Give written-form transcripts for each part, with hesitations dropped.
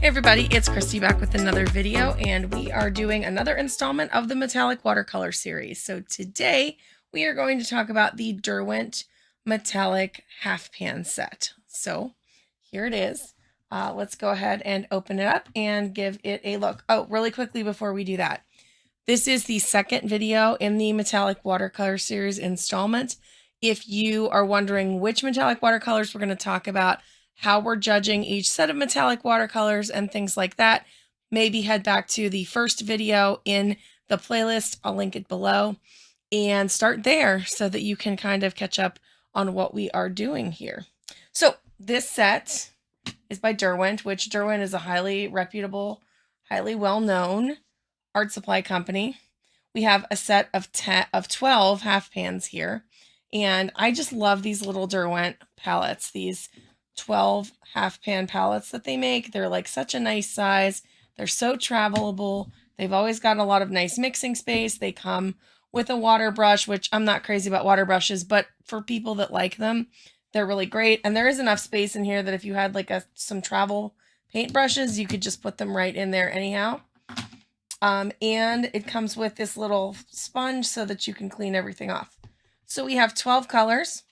Hey everybody, it's Christy back with another video, and we are doing another installment of the metallic watercolor series. So today we are going to talk about the Derwent metallic half pan set. So here it is. Let's go ahead and open it up and give it a look. Oh, really quickly before we do that, this is the second video in the metallic watercolor series installment. If you are wondering which metallic watercolors we're going to talk about, how we're judging each set of metallic watercolors and things like that, maybe head back to the first video in the playlist. I'll link it below and start there so that you can kind of catch up on what we are doing here. So this set is by Derwent, which Derwent is a highly reputable, highly well-known art supply company. We have a set of 12 half pans here, and I just love these little Derwent palettes, these 12 half pan palettes that they make. They're like such a nice size. They're so travelable. They've always got a lot of nice mixing space. They come with a water brush, which I'm not crazy about water brushes, but for people that like them, they're really great. And there is enough space in here that if you had like some travel paint brushes, you could just put them right in there anyhow. And it comes with this little sponge so that you can clean everything off. So we have 12 colors.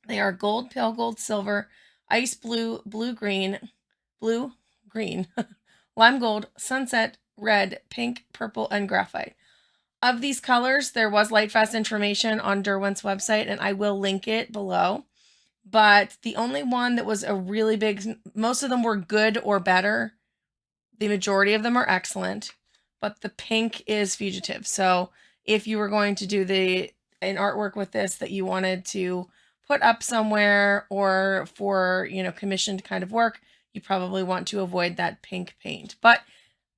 They are gold, pale gold, silver, ice blue, blue, green, lime gold, sunset, red, pink, purple, and graphite. Of these colors, there was Lightfast information on Derwent's website, and I will link it below. But the only one that was a really big, most of them were good or better. The majority of them are excellent, but the pink is fugitive. So if you were going to do an artwork with this that you wanted to put up somewhere or for, commissioned kind of work, you probably want to avoid that pink paint. But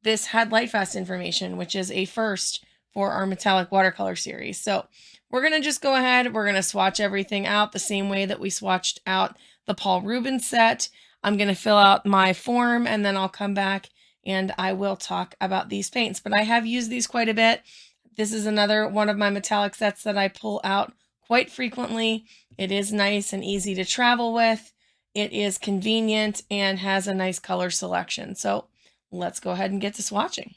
this had Lightfast information, which is a first for our metallic watercolor series. So we're going to just go ahead. We're going to swatch everything out the same way that we swatched out the Paul Rubens set. I'm going to fill out my form, and then I'll come back and I will talk about these paints. But I have used these quite a bit. This is another one of my metallic sets that I pull out quite frequently. It is nice and easy to travel with. It is convenient and has a nice color selection. So let's go ahead and get to swatching.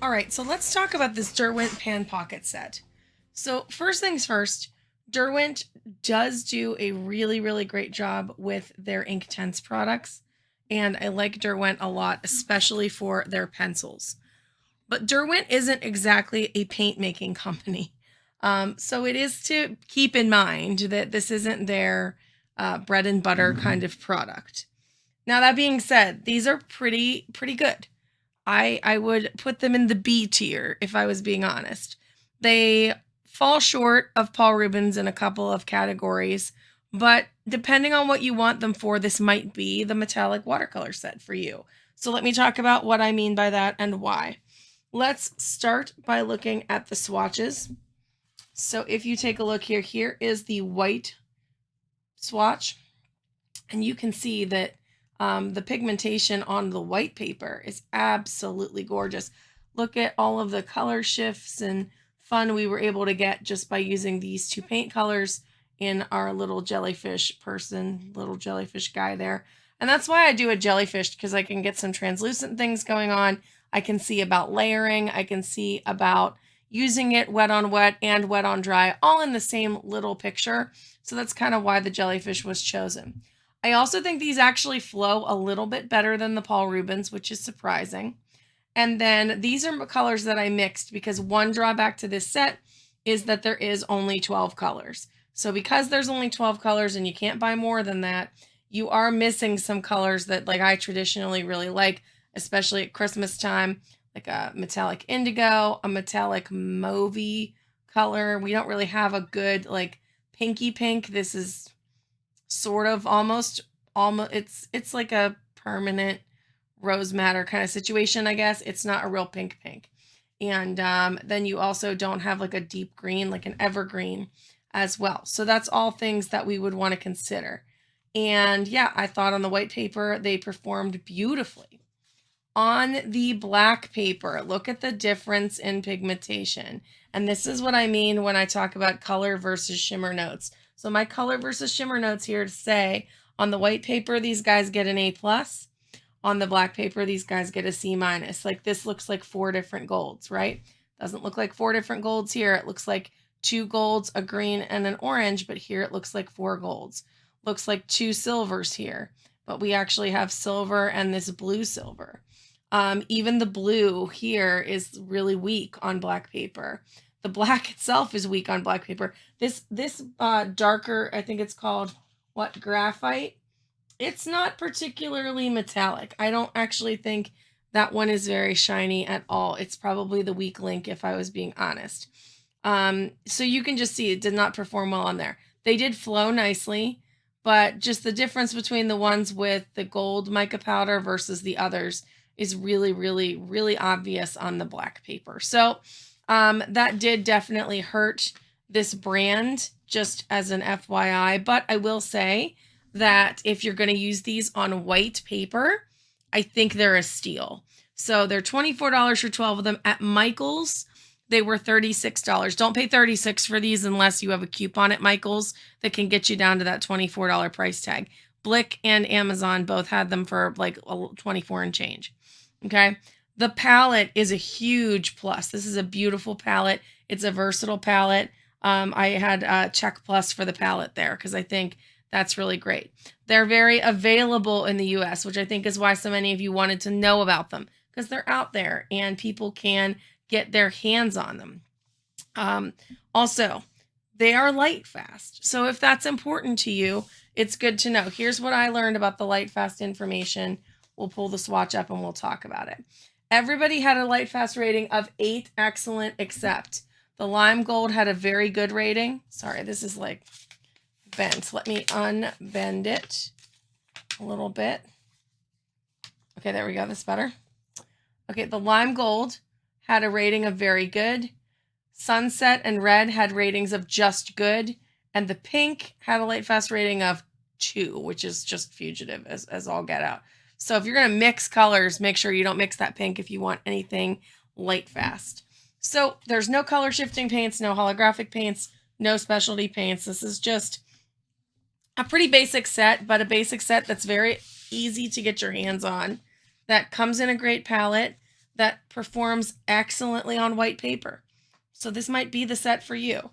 All right, so let's talk about this Derwent pan pocket set. So first things first, Derwent does do a really, really great job with their Inktense products. And I like Derwent a lot, especially for their pencils. But Derwent isn't exactly a paint making company. So it is to keep in mind that this isn't their bread and butter kind of product. Now, that being said, these are pretty good. I would put them in the B tier if I was being honest. They fall short of Paul Rubens in a couple of categories, but depending on what you want them for, this might be the metallic watercolor set for you. So let me talk about what I mean by that and why. Let's start by looking at the swatches. So if you take a look here, here is the white swatch, and you can see that the pigmentation on the white paper is absolutely gorgeous. Look at all of the color shifts and fun we were able to get just by using these two paint colors in our little jellyfish person, little jellyfish guy there. And that's why I do a jellyfish, because I can get some translucent things going on. I can see about layering. I can see about using it wet on wet and wet on dry, all in the same little picture. So that's kind of why the jellyfish was chosen. I also think these actually flow a little bit better than the Paul Rubens, which is surprising. And then these are colors that I mixed because one drawback to this set is that there is only 12 colors. So because there's only 12 colors and you can't buy more than that, you are missing some colors that like I traditionally really like, especially at Christmas time, like a metallic indigo, a metallic mauvey color. We don't really have a good like pinky pink. This is sort of almost it's like a permanent rose madder kind of situation, I guess. It's not a real pink. And then you also don't have like a deep green, like an evergreen as well. So that's all things that we would want to consider. And yeah, I thought on the white paper they performed beautifully. On the black paper, look at the difference in pigmentation. And this is what I mean when I talk about color versus shimmer notes. So my color versus shimmer notes here to say, on the white paper, these guys get an A+. On the black paper, these guys get a C-. Like this looks like 4 different golds, right? Doesn't look like 4 different golds here. It looks like 2 golds, a green, and an orange, but here it looks like 4 golds. Looks like 2 silvers here, but we actually have silver and this blue silver. Even the blue here is really weak on black paper. The black itself is weak on black paper. This darker, I think it's called, what, graphite? It's not particularly metallic. I don't actually think that one is very shiny at all. It's probably the weak link if I was being honest. So you can just see it did not perform well on there. They did flow nicely, but just the difference between the ones with the gold mica powder versus the others is really, really, really obvious on the black paper. So that did definitely hurt this brand, just as an FYI. But I will say that if you're going to use these on white paper, I think they're a steal. So they're $24 for 12 of them. At Michael's, they were $36. Don't pay $36 for these unless you have a coupon at Michael's that can get you down to that $24 price tag. Blick and Amazon both had them for like 24 and change. Okay. The palette is a huge plus. This is a beautiful palette. It's a versatile palette. I had a check plus for the palette there because I think that's really great. They're very available in the US, which I think is why so many of you wanted to know about them, because they're out there and people can get their hands on them. Also, they are light fast. So if that's important to you, it's good to know. Here's what I learned about the light fast information. We'll pull the swatch up and we'll talk about it. Everybody had a light fast rating of 8, excellent, except the lime gold had a very good rating. Sorry, this is like bent. Let me unbend it a little bit. Okay, there we go. That's better. Okay, the lime gold had a rating of very good. Sunset and red had ratings of just good. And the pink had a light fast rating of 2, which is just fugitive as all get out. So if you're going to mix colors, make sure you don't mix that pink if you want anything light fast. So there's no color shifting paints, no holographic paints, no specialty paints. This is just a pretty basic set, but a basic set that's very easy to get your hands on. That comes in a great palette. that performs excellently on white paper. So this might be the set for you.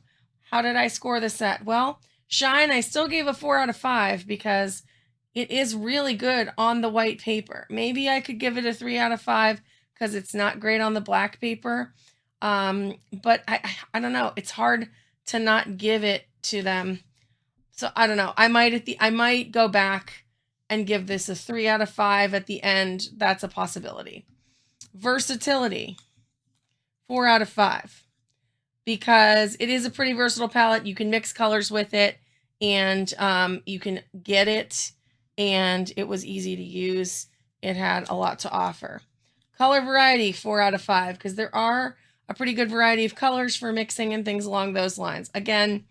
How did I score the set? Well, Shine, I still gave a 4 out of 5 because it is really good on the white paper. Maybe I could give it a 3 out of 5 because it's not great on the black paper. But I don't know. It's hard to not give it to them. So I don't know. I might go back and give this a 3 out of 5 at the end. That's a possibility. Versatility, 4 out of 5. Because it is a pretty versatile palette. You can mix colors with it, and you can get it, and it was easy to use. It had a lot to offer. Color variety, 4 out of 5, because there are a pretty good variety of colors for mixing and things along those lines. Again,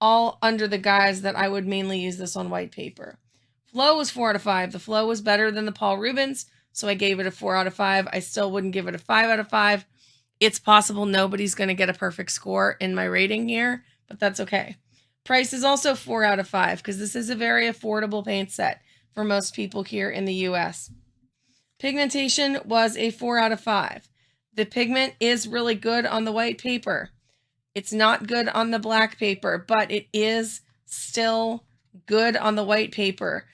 all under the guise that I would mainly use this on white paper. Flow was 4 out of 5. The flow was better than the Paul Rubens, so I gave it a 4 out of 5. I still wouldn't give it a 5 out of 5. It's possible nobody's going to get a perfect score in my rating here, but that's okay. Price is also 4 out of 5 because this is a very affordable paint set for most people here in the US. Pigmentation was a 4 out of 5. The pigment is really good on the white paper. It's not good on the black paper, but it is still good on the white paper.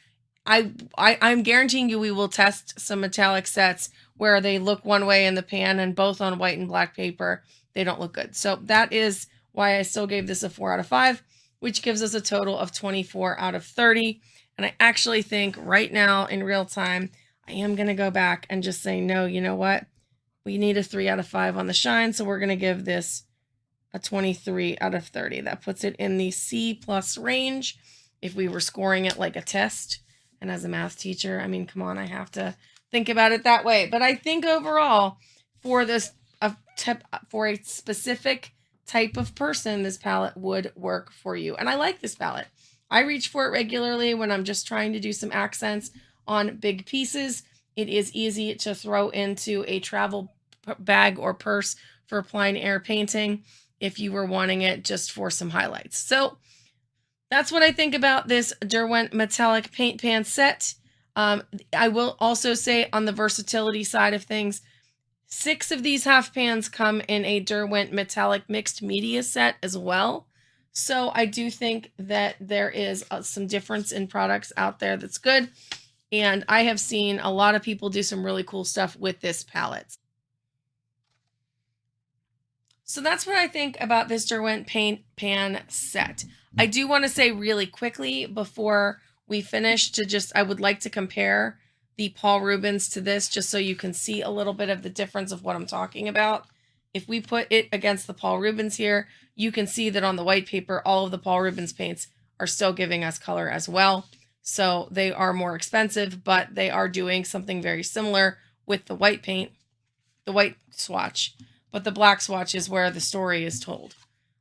I'm guaranteeing you we will test some metallic sets where they look one way in the pan and both on white and black paper, they don't look good. So that is why I still gave this a 4 out of 5, which gives us a total of 24 out of 30. And I actually think right now in real time, I am going to go back and just say, no, you know what? We need a 3 out of 5 on the shine. So we're going to give this a 23 out of 30. That puts it in the C plus range if we were scoring it like a test. And as a math teacher, I mean, come on, I have to think about it that way. But I think overall, for this for a specific type of person, this palette would work for you. And I like this palette. I reach for it regularly when I'm just trying to do some accents on big pieces. It is easy to throw into a travel bag or purse for plein air painting if you were wanting it just for some highlights. So that's what I think about this Derwent metallic paint pan set. I will also say on the versatility side of things, 6 of these half pans come in a Derwent metallic mixed media set as well. So I do think that there is some difference in products out there that's good. And I have seen a lot of people do some really cool stuff with this palette. So that's what I think about this Derwent paint pan set. I do want to say really quickly before we finish I would like to compare the Paul Rubens to this just so you can see a little bit of the difference of what I'm talking about. If we put it against the Paul Rubens here, you can see that on the white paper, all of the Paul Rubens paints are still giving us color as well. So they are more expensive, but they are doing something very similar with the white paint, the white swatch. But the black swatch is where the story is told.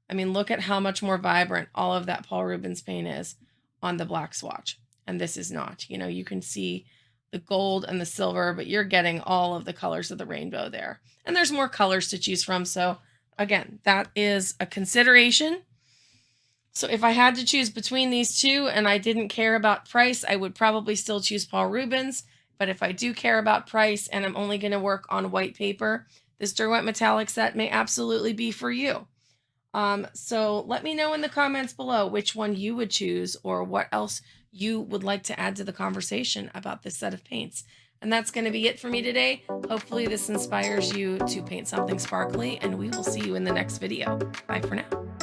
I mean, look at how much more vibrant all of that Paul Rubens paint is on the black swatch. And this is not. You know, you can see the gold and the silver, but you're getting all of the colors of the rainbow there. And there's more colors to choose from. So again, that is a consideration. So if I had to choose between these two and I didn't care about price, I would probably still choose Paul Rubens. But if I do care about price and I'm only going to work on white paper, this Derwent metallic set may absolutely be for you. So let me know in the comments below which one you would choose or what else you would like to add to the conversation about this set of paints. And that's going to be it for me today. Hopefully this inspires you to paint something sparkly, and we will see you in the next video. Bye for now.